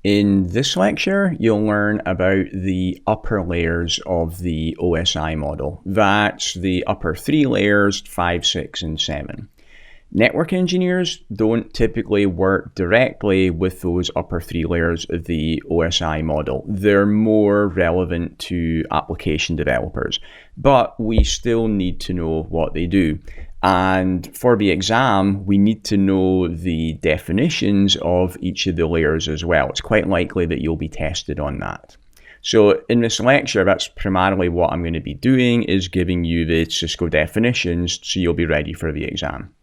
In this lecture, you'll learn about the upper layers of the OSI model. That's the upper 3 layers, 5, 6, and 7. Network engineers don't typically work directly with those upper 3 layers of the OSI model. They're more relevant to application developers, but we still need to know what they do. And for the exam, we need to know the definitions of each of the layers as well. It's quite likely that you'll be tested on that. So in this lecture, that's primarily what I'm going to be doing, is giving you the Cisco definitions so you'll be ready for the exam.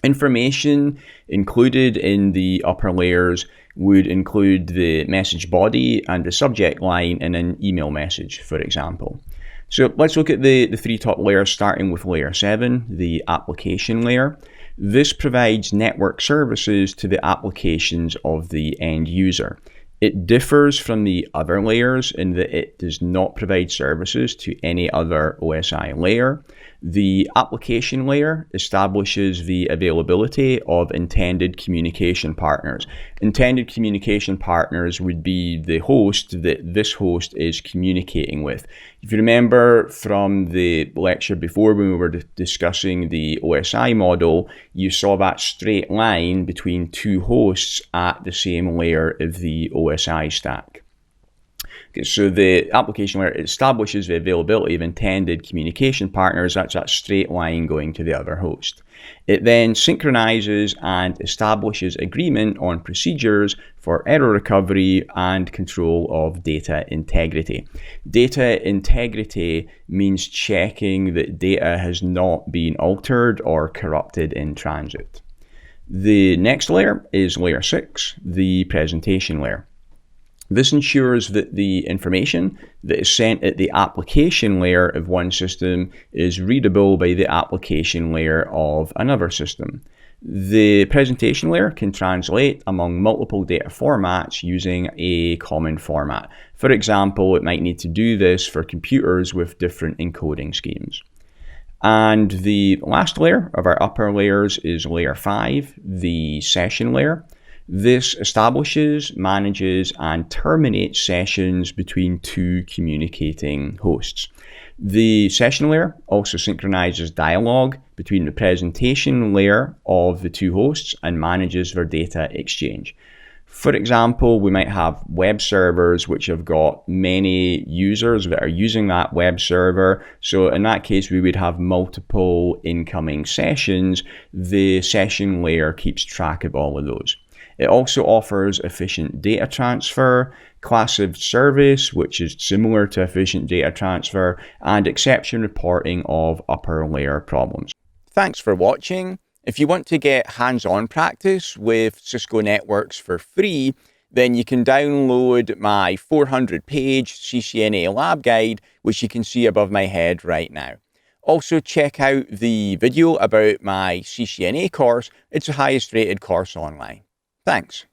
Information included in the upper layers would include the message body and the subject line in an email message, for example. So let's look at the 3 top layers, starting with layer 7, the application layer. This provides network services to the applications of the end user. It differs from the other layers in that it does not provide services to any other OSI layer. The application layer establishes the availability of intended communication partners. Intended communication partners would be the host that this host is communicating with. If you remember from the lecture before when we were discussing the OSI model, you saw that straight line between 2 hosts at the same layer of the OSI stack. Okay, so the application layer establishes the availability of intended communication partners. That's that straight line going to the other host. It then synchronizes and establishes agreement on procedures for error recovery and control of data integrity. Data integrity means checking that data has not been altered or corrupted in transit. The next layer is layer 6, the presentation layer. This ensures that the information that is sent at the application layer of one system is readable by the application layer of another system. The presentation layer can translate among multiple data formats using a common format. For example, it might need to do this for computers with different encoding schemes. And the last layer of our upper layers is layer 5, the session layer. This establishes, manages, and terminates sessions between 2 communicating hosts. The session layer also synchronizes dialogue between the presentation layer of the 2 hosts and manages their data exchange. For example, we might have web servers which have got many users that are using that web server. So in that case, we would have multiple incoming sessions. The session layer keeps track of all of those. It also offers efficient data transfer, class of service, which is similar to efficient data transfer, and exception reporting of upper layer problems. Thanks for watching. If you want to get hands-on practice with Cisco networks for free, then you can download my 400-page CCNA Lab Guide, which you can see above my head right now. Also, check out the video about my CCNA course. It's the highest rated course online. Thanks.